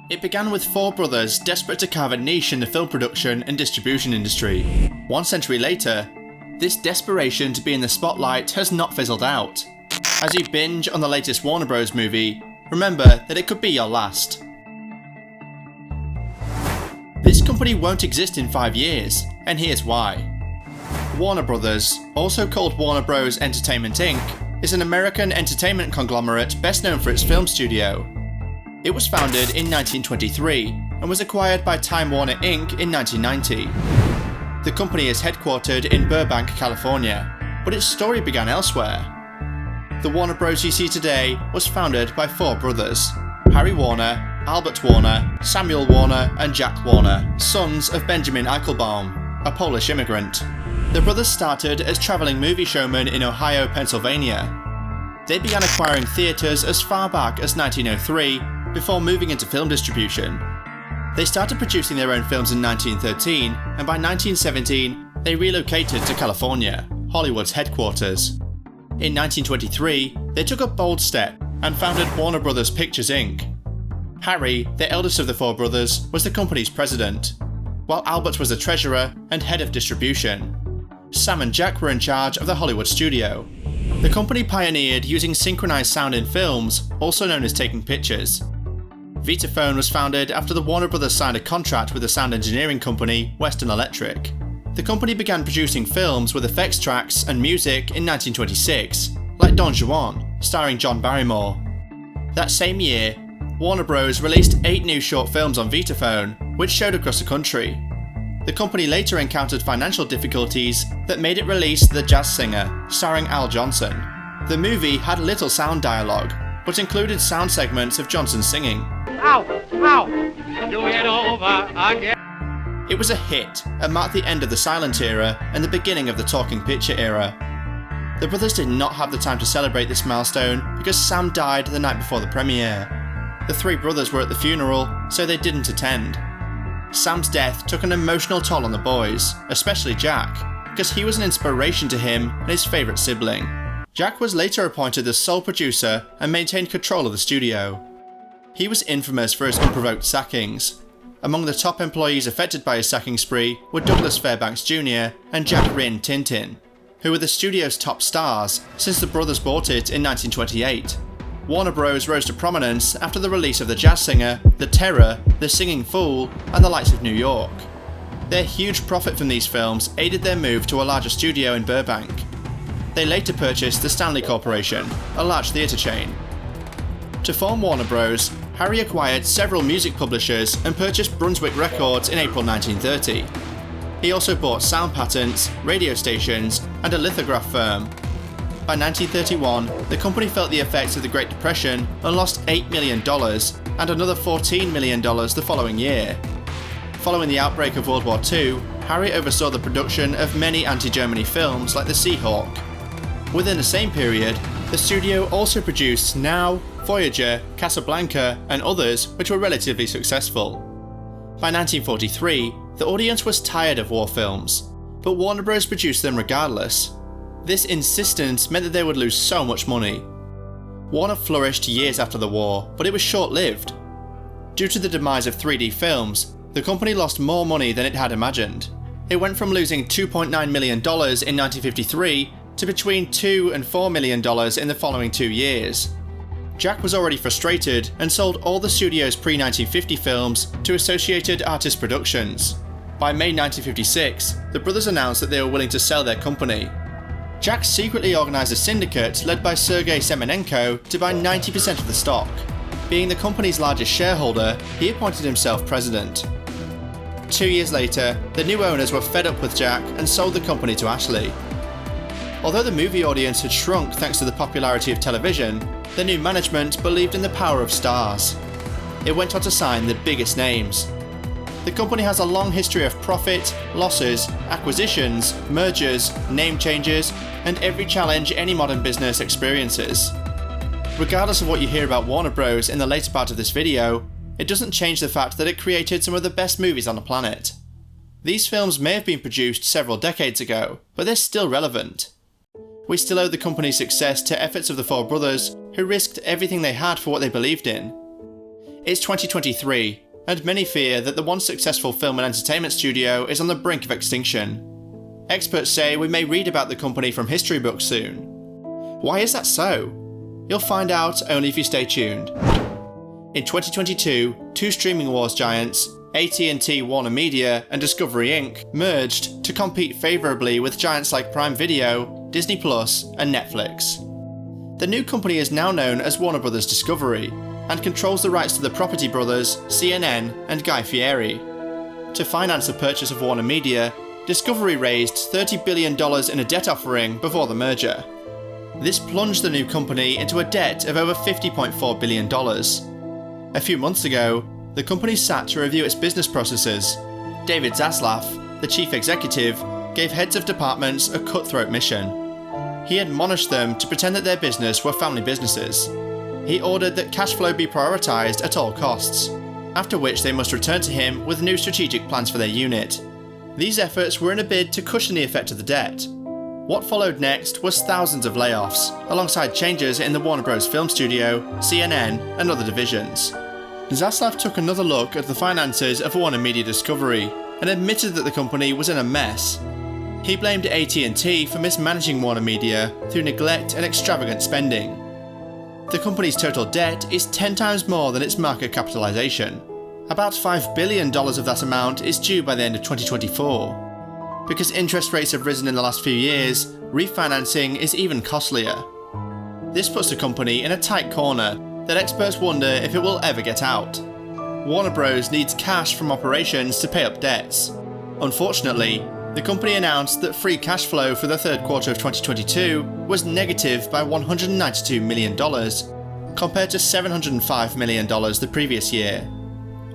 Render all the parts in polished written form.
It began with four brothers desperate to carve a niche in the film production and distribution industry. 1 century later, this desperation to be in the spotlight has not fizzled out. As you binge on the latest Warner Bros movie, remember that it could be your last. This company won't exist in 5 years, and here's why. Warner Bros., also called Warner Bros Entertainment Inc., is an American entertainment conglomerate best known for its film studio. It was founded in 1923 and was acquired by Time Warner Inc. in 1990. The company is headquartered in Burbank, California, but its story began elsewhere. The Warner Bros. You see today was founded by 4 brothers: Harry Warner, Albert Warner, Samuel Warner, and Jack Warner, sons of Benjamin Eichelbaum, a Polish immigrant. The brothers started as travelling movie showmen in Ohio, Pennsylvania. They began acquiring theatres as far back as 1903 before moving into film distribution. They started producing their own films in 1913, and by 1917 they relocated to California, Hollywood's headquarters. In 1923, they took a bold step and founded Warner Bros. Pictures Inc. Harry, the eldest of the 4 brothers, was the company's president, while Albert was the treasurer and head of distribution. Sam and Jack were in charge of the Hollywood studio. The company pioneered using synchronized sound in films, also known as taking pictures. Vitaphone was founded after the Warner Bros. Signed a contract with the sound engineering company Western Electric. The company began producing films with effects tracks and music in 1926, like Don Juan, starring John Barrymore. That same year, Warner Bros. Released 8 new short films on Vitaphone, which showed across the country. The company later encountered financial difficulties that made it release The Jazz Singer, starring Al Johnson. The movie had little sound dialogue, but included sound segments of Johnson singing. Ow! Ow! Do it over again! It was a hit and marked the end of the silent era and the beginning of the talking picture era. The brothers did not have the time to celebrate this milestone because Sam died the night before the premiere. The 3 brothers were at the funeral, so they didn't attend. Sam's death took an emotional toll on the boys, especially Jack, because he was an inspiration to him and his favourite sibling. Jack was later appointed the sole producer and maintained control of the studio. He was infamous for his unprovoked sackings. Among the top employees affected by his sacking spree were Douglas Fairbanks Jr. and Jack Rinn Tintin, who were the studio's top stars since the brothers bought it in 1928. Warner Bros. Rose to prominence after the release of The Jazz Singer, The Terror, The Singing Fool, and The Lights of New York. Their huge profit from these films aided their move to a larger studio in Burbank. They later purchased the Stanley Corporation, a large theatre chain. To form Warner Bros., Harry acquired several music publishers and purchased Brunswick Records in April 1930. He also bought sound patents, radio stations, and a lithograph firm. By 1931, the company felt the effects of the Great Depression and lost $8 million and another $14 million the following year. Following the outbreak of World War II, Harry oversaw the production of many anti-Germany films like The Seahawk. Within the same period, the studio also produced Now, Voyager, Casablanca, and others which were relatively successful. By 1943, the audience was tired of war films, but Warner Bros. Produced them regardless. This insistence meant that they would lose so much money. Warner flourished years after the war, but it was short-lived. Due to the demise of 3D films, the company lost more money than it had imagined. It went from losing $2.9 million in 1953 to between $2 and $4 million in the following 2 years. Jack was already frustrated and sold all the studio's pre-1950 films to Associated Artists Productions. By May 1956, the brothers announced that they were willing to sell their company. Jack secretly organised a syndicate led by Sergei Semenenko to buy 90% of the stock. Being the company's largest shareholder, he appointed himself president. 2 years later, the new owners were fed up with Jack and sold the company to Ashley. Although the movie audience had shrunk thanks to the popularity of television, the new management believed in the power of stars. It went on to sign the biggest names. The company has a long history of profit, losses, acquisitions, mergers, name changes, and every challenge any modern business experiences. Regardless of what you hear about Warner Bros. In the later part of this video, it doesn't change the fact that it created some of the best movies on the planet. These films may have been produced several decades ago, but they're still relevant. We still owe the company's success to efforts of the 4 brothers who risked everything they had for what they believed in. It's 2023, and many fear that the once successful film and entertainment studio is on the brink of extinction. Experts say we may read about the company from history books soon. Why is that so? You'll find out only if you stay tuned. In 2022, two streaming wars giants, AT&T Warner Media and Discovery Inc., merged to compete favourably with giants like Prime Video, Disney Plus and Netflix. The new company is now known as Warner Bros Discovery, and controls the rights to the Property Brothers, CNN and Guy Fieri. To finance the purchase of Warner Media, Discovery raised $30 billion in a debt offering before the merger. This plunged the new company into a debt of over $50.4 billion. A few months ago, the company sat to review its business processes. David Zaslav, the chief executive, gave heads of departments a cutthroat mission. He admonished them to pretend that their business were family businesses. He ordered that cash flow be prioritised at all costs, after which they must return to him with new strategic plans for their unit. These efforts were in a bid to cushion the effect of the debt. What followed next was thousands of layoffs, alongside changes in the Warner Bros film studio, CNN and other divisions. Zaslav took another look at the finances of Warner Media Discovery and admitted that the company was in a mess. He blamed AT&T for mismanaging Warner Media through neglect and extravagant spending. The company's total debt is 10 times more than its market capitalization. About $5 billion of that amount is due by the end of 2024. Because interest rates have risen in the last few years, refinancing is even costlier. This puts the company in a tight corner that experts wonder if it will ever get out. Warner Bros needs cash from operations to pay up debts. Unfortunately, the company announced that free cash flow for the third quarter of 2022 was negative by $192 million, compared to $705 million the previous year.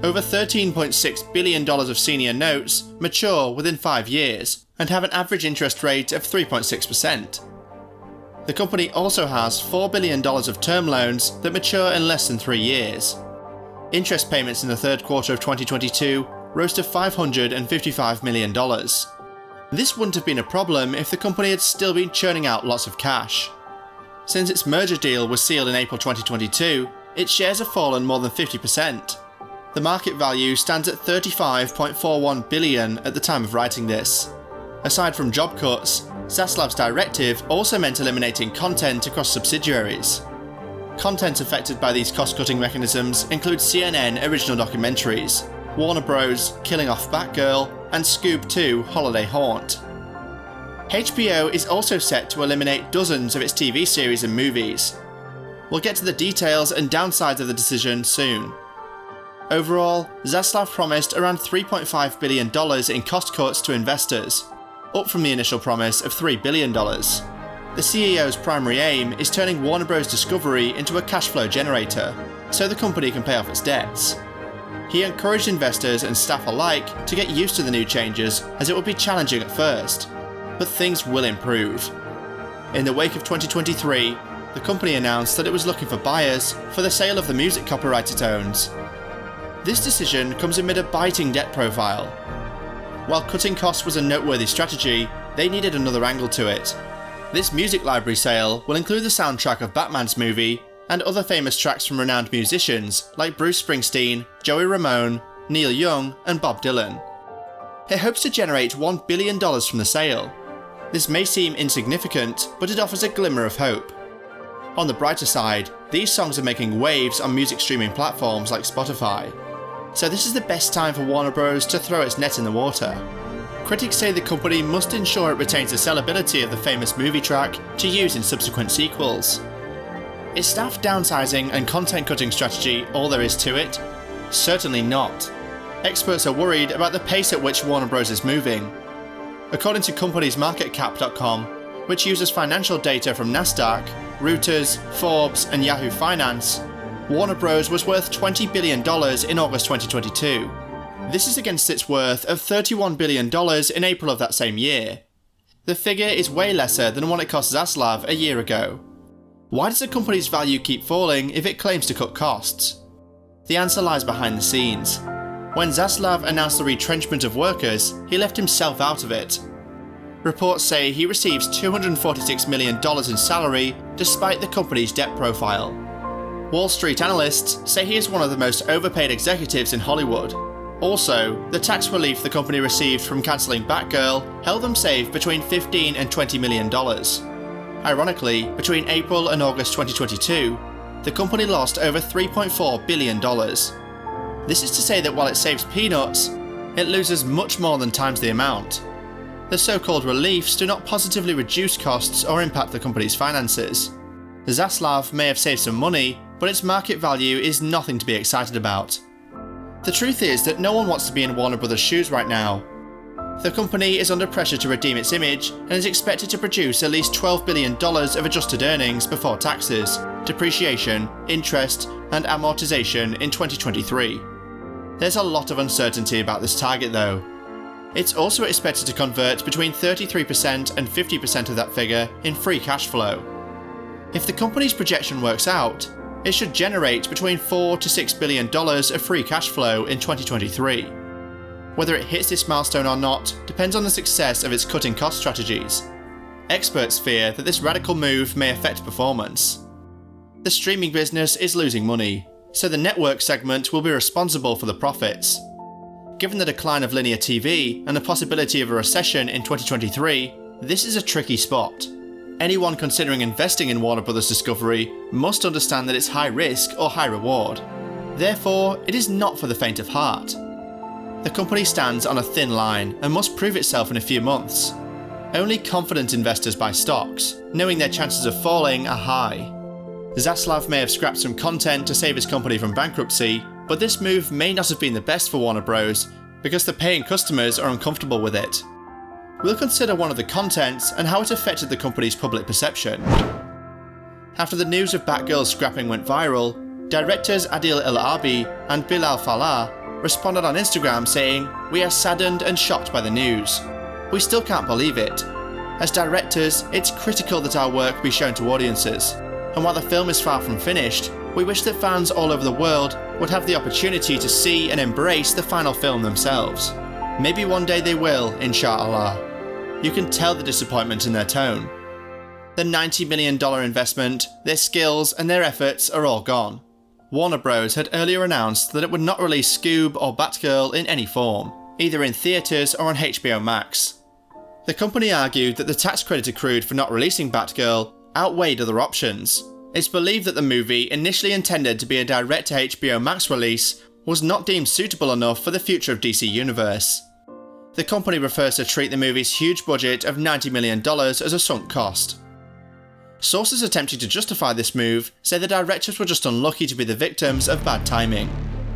Over $13.6 billion of senior notes mature within 5 years and have an average interest rate of 3.6%. The company also has $4 billion of term loans that mature in less than 3 years. Interest payments in the third quarter of 2022 rose to $555 million. This wouldn't have been a problem if the company had still been churning out lots of cash. Since its merger deal was sealed in April 2022, its shares have fallen more than 50%. The market value stands at $35.41 billion at the time of writing this. Aside from job cuts, Zaslav's directive also meant eliminating content across subsidiaries. Content affected by these cost-cutting mechanisms include CNN original documentaries, Warner Bros. Killing Off Batgirl, and Scoob 2 Holiday Haunt. HBO is also set to eliminate dozens of its TV series and movies. We'll get to the details and downsides of the decision soon. Overall, Zaslav promised around $3.5 billion in cost cuts to investors, up from the initial promise of $3 billion. The CEO's primary aim is turning Warner Bros. Discovery into a cash flow generator, so the company can pay off its debts. He encouraged investors and staff alike to get used to the new changes, as it would be challenging at first, but things will improve. In the wake of 2023, the company announced that it was looking for buyers for the sale of the music copyright it owns. This decision comes amid a biting debt profile. While cutting costs was a noteworthy strategy, they needed another angle to it. This music library sale will include the soundtrack of Batman's movie and other famous tracks from renowned musicians like Bruce Springsteen, Joey Ramone, Neil Young and Bob Dylan. It hopes to generate $1 billion from the sale. This may seem insignificant, but it offers a glimmer of hope. On the brighter side, these songs are making waves on music streaming platforms like Spotify. So this is the best time for Warner Bros. To throw its net in the water. Critics say the company must ensure it retains the sellability of the famous movie track to use in subsequent sequels. Is staff downsizing and content cutting strategy all there is to it? Certainly not. Experts are worried about the pace at which Warner Bros. Is moving. According to companiesmarketcap.com, which uses financial data from Nasdaq, Reuters, Forbes and Yahoo Finance, Warner Bros. Was worth $20 billion in August 2022. This is against its worth of $31 billion in April of that same year. The figure is way lesser than what it cost Zaslav a year ago. Why does a company's value keep falling if it claims to cut costs? The answer lies behind the scenes. When Zaslav announced the retrenchment of workers, he left himself out of it. Reports say he receives $246 million in salary despite the company's debt profile. Wall Street analysts say he is one of the most overpaid executives in Hollywood. Also, the tax relief the company received from cancelling Batgirl helped them save between $15 and $20 million. Ironically, between April and August 2022, the company lost over $3.4 billion. This is to say that while it saves peanuts, it loses much more than times the amount. The so-called reliefs do not positively reduce costs or impact the company's finances. Zaslav may have saved some money, but its market value is nothing to be excited about. The truth is that no one wants to be in Warner Bros. Shoes right now. The company is under pressure to redeem its image and is expected to produce at least $12 billion of adjusted earnings before taxes, depreciation, interest, and amortization in 2023. There's a lot of uncertainty about this target though. It's also expected to convert between 33% and 50% of that figure in free cash flow. If the company's projection works out, it should generate between $4 to $6 billion of free cash flow in 2023. Whether it hits this milestone or not depends on the success of its cutting cost strategies. Experts fear that this radical move may affect performance. The streaming business is losing money, so the network segment will be responsible for the profits. Given the decline of linear TV and the possibility of a recession in 2023, this is a tricky spot. Anyone considering investing in Warner Bros. Discovery must understand that it's high risk or high reward. Therefore, it is not for the faint of heart. The company stands on a thin line and must prove itself in a few months. Only confident investors buy stocks, knowing their chances of falling are high. Zaslav may have scrapped some content to save his company from bankruptcy, but this move may not have been the best for Warner Bros. Because the paying customers are uncomfortable with it. We'll consider one of the contents and how it affected the company's public perception. After the news of Batgirl's scrapping went viral, directors Adil El-Arbi and Bilal Fallah responded on Instagram saying, "We are saddened and shocked by the news. We still can't believe it. As directors, it's critical that our work be shown to audiences. And while the film is far from finished, we wish that fans all over the world would have the opportunity to see and embrace the final film themselves. Maybe one day they will, inshallah." You can tell the disappointment in their tone. The $90 million investment, their skills and their efforts are all gone. Warner Bros. Had earlier announced that it would not release Scoob or Batgirl in any form, either in theatres or on HBO Max. The company argued that the tax credit accrued for not releasing Batgirl outweighed other options. It's believed that the movie, initially intended to be a direct-to-HBO Max release, was not deemed suitable enough for the future of DC Universe. The company refers to treat the movie's huge budget of $90 million as a sunk cost. Sources attempting to justify this move say the directors were just unlucky to be the victims of bad timing.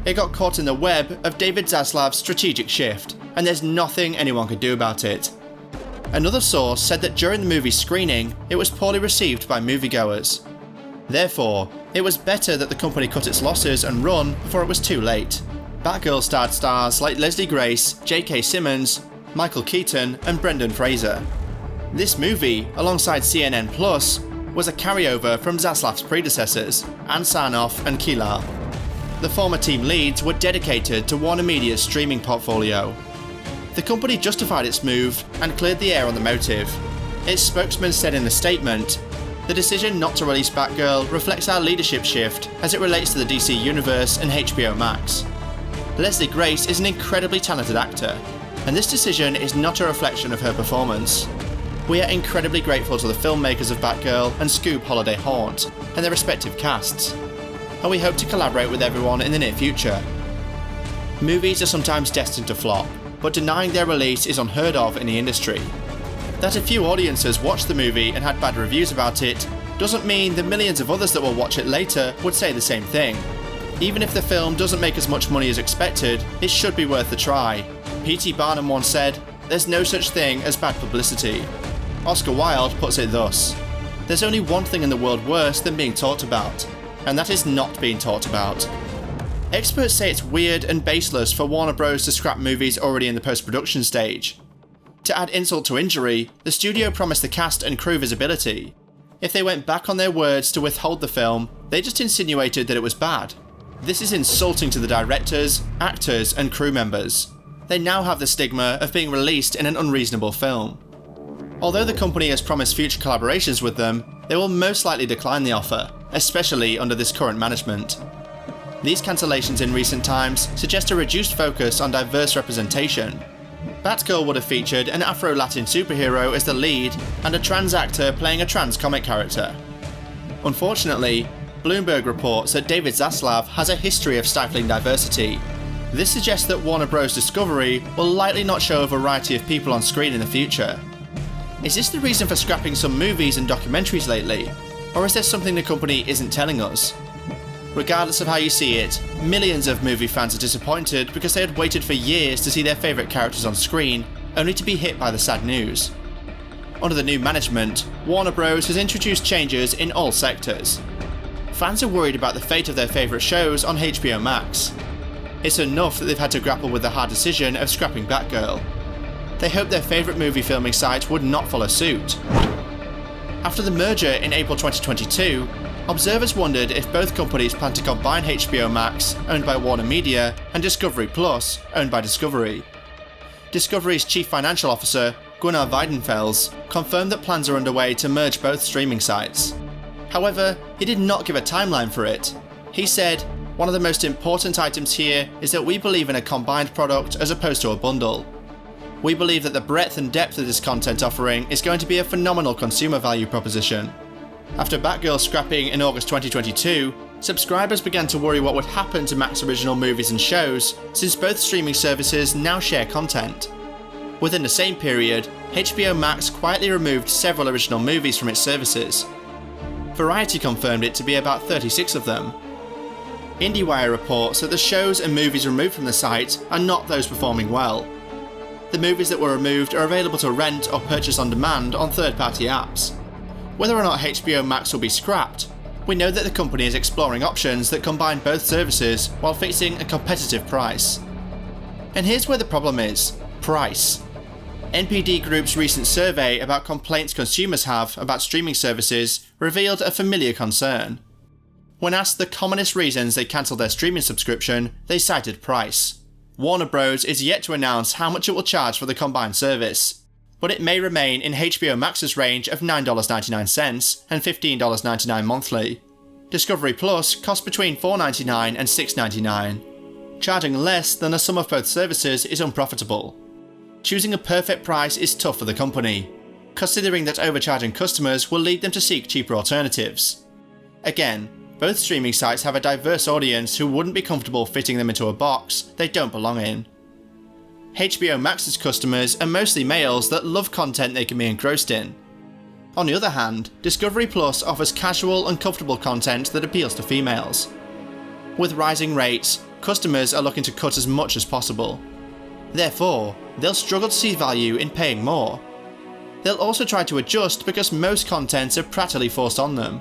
It got caught in the web of David Zaslav's strategic shift, and there's nothing anyone could do about it. Another source said that during the movie's screening, it was poorly received by moviegoers. Therefore, it was better that the company cut its losses and run before it was too late. Batgirl starred stars like Leslie Grace, J.K. Simmons, Michael Keaton, and Brendan Fraser. This movie, alongside CNN+, was a carryover from Zaslav's predecessors, Ann Sarnoff and Kilal. The former team leads were dedicated to Warner Media's streaming portfolio. The company justified its move and cleared the air on the motive. Its spokesman said in a statement, "The decision not to release Batgirl reflects our leadership shift as it relates to the DC Universe and HBO Max. Leslie Grace is an incredibly talented actor, and this decision is not a reflection of her performance. We are incredibly grateful to the filmmakers of Batgirl and Scoob Holiday Haunt and their respective casts, and we hope to collaborate with everyone in the near future." Movies are sometimes destined to flop, but denying their release is unheard of in the industry. That a few audiences watched the movie and had bad reviews about it doesn't mean that millions of others that will watch it later would say the same thing. Even if the film doesn't make as much money as expected, it should be worth a try. P.T. Barnum once said, "There's no such thing as bad publicity." Oscar Wilde puts it thus, "There's only one thing in the world worse than being talked about, and that is not being talked about." Experts say it's weird and baseless for Warner Bros. To scrap movies already in the post-production stage. To add insult to injury, the studio promised the cast and crew visibility. If they went back on their words to withhold the film, they just insinuated that it was bad. This is insulting to the directors, actors, and crew members. They now have the stigma of being released in an unreasonable film. Although the company has promised future collaborations with them, they will most likely decline the offer, especially under this current management. These cancellations in recent times suggest a reduced focus on diverse representation. Batgirl would have featured an Afro-Latin superhero as the lead and a trans actor playing a trans comic character. Unfortunately, Bloomberg reports that David Zaslav has a history of stifling diversity. This suggests that Warner Bros Discovery will likely not show a variety of people on screen in the future. Is this the reason for scrapping some movies and documentaries lately? Or is there something the company isn't telling us? Regardless of how you see it, millions of movie fans are disappointed because they had waited for years to see their favourite characters on screen, only to be hit by the sad news. Under the new management, Warner Bros has introduced changes in all sectors. Fans are worried about the fate of their favourite shows on HBO Max. It's enough that they've had to grapple with the hard decision of scrapping Batgirl. They hoped their favourite movie filming site would not follow suit. After the merger in April 2022, observers wondered if both companies plan to combine HBO Max, owned by Warner Media, and Discovery Plus, owned by Discovery. Discovery's chief financial officer, Gunnar Weidenfels, confirmed that plans are underway to merge both streaming sites. However, he did not give a timeline for it. He said, "One of the most important items here is that we believe in a combined product as opposed to a bundle. We believe that the breadth and depth of this content offering is going to be a phenomenal consumer value proposition." After Batgirl scrapping in August 2022, subscribers began to worry what would happen to Max original movies and shows, since both streaming services now share content. Within the same period, HBO Max quietly removed several original movies from its services. Variety confirmed it to be about 36 of them. IndieWire reports that the shows and movies removed from the site are not those performing well. The movies that were removed are available to rent or purchase on demand on third-party apps. Whether or not HBO Max will be scrapped, we know that the company is exploring options that combine both services while fixing a competitive price. And here's where the problem is: price. NPD Group's recent survey about complaints consumers have about streaming services revealed a familiar concern. When asked the commonest reasons they cancelled their streaming subscription, they cited price. Warner Bros is yet to announce how much it will charge for the combined service, but it may remain in HBO Max's range of $9.99 and $15.99 monthly. Discovery Plus costs between $4.99 and $6.99. Charging less than the sum of both services is unprofitable. Choosing a perfect price is tough for the company, considering that overcharging customers will lead them to seek cheaper alternatives. Again, both streaming sites have a diverse audience who wouldn't be comfortable fitting them into a box they don't belong in. HBO Max's customers are mostly males that love content they can be engrossed in. On the other hand, Discovery Plus offers casual and comfortable content that appeals to females. With rising rates, customers are looking to cut as much as possible. Therefore, they'll struggle to see value in paying more. They'll also try to adjust because most contents are practically forced on them.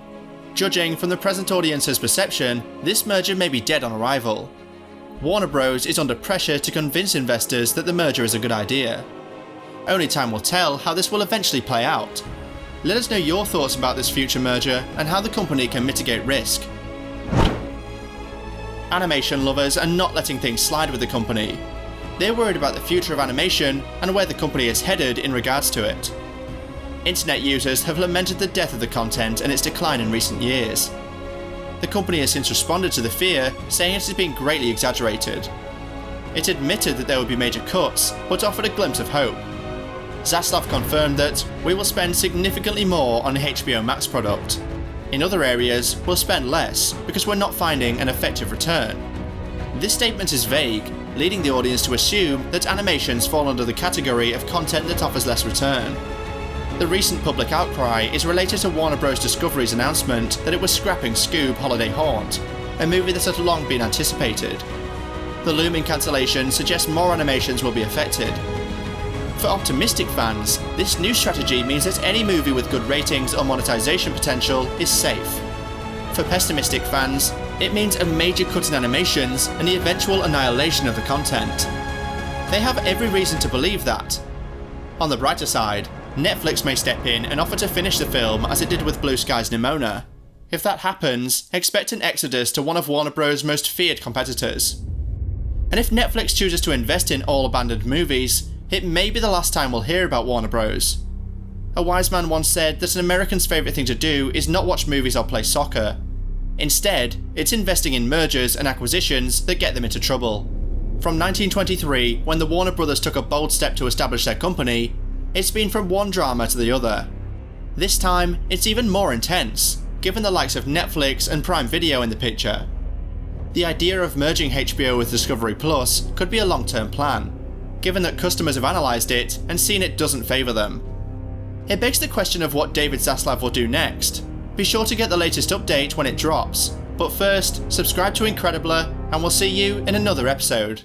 Judging from the present audience's perception, this merger may be dead on arrival. Warner Bros is under pressure to convince investors that the merger is a good idea. Only time will tell how this will eventually play out. Let us know your thoughts about this future merger and how the company can mitigate risk. Animation lovers are not letting things slide with the company. They're worried about the future of animation and where the company is headed in regards to it. Internet users have lamented the death of the content and its decline in recent years. The company has since responded to the fear, saying it has been greatly exaggerated. It admitted that there would be major cuts, but offered a glimpse of hope. Zaslav confirmed that "we will spend significantly more on the HBO Max product. In other areas, we'll spend less because we're not finding an effective return." This statement is vague, leading the audience to assume that animations fall under the category of content that offers less return. The recent public outcry is related to Warner Bros Discovery's announcement that it was scrapping Scoob! Holiday Haunt, a movie that had long been anticipated. The looming cancellation suggests more animations will be affected. For optimistic fans, this new strategy means that any movie with good ratings or monetization potential is safe. For pessimistic fans, it means a major cut in animations and the eventual annihilation of the content. They have every reason to believe that. On the brighter side, Netflix may step in and offer to finish the film as it did with Blue Sky's Nimona. If that happens, expect an exodus to one of Warner Bros' most feared competitors. And if Netflix chooses to invest in all abandoned movies, it may be the last time we'll hear about Warner Bros. A wise man once said that an American's favourite thing to do is not watch movies or play soccer, Instead, it's investing in mergers and acquisitions that get them into trouble. From 1923, when the Warner Bros took a bold step to establish their company, it's been from one drama to the other. This time, it's even more intense, given the likes of Netflix and Prime Video in the picture. The idea of merging HBO with Discovery Plus could be a long-term plan, given that customers have analysed it and seen it doesn't favour them. It begs the question of what David Zaslav will do next. Be sure to get the latest update when it drops, but first, subscribe to Incredibler and we'll see you in another episode.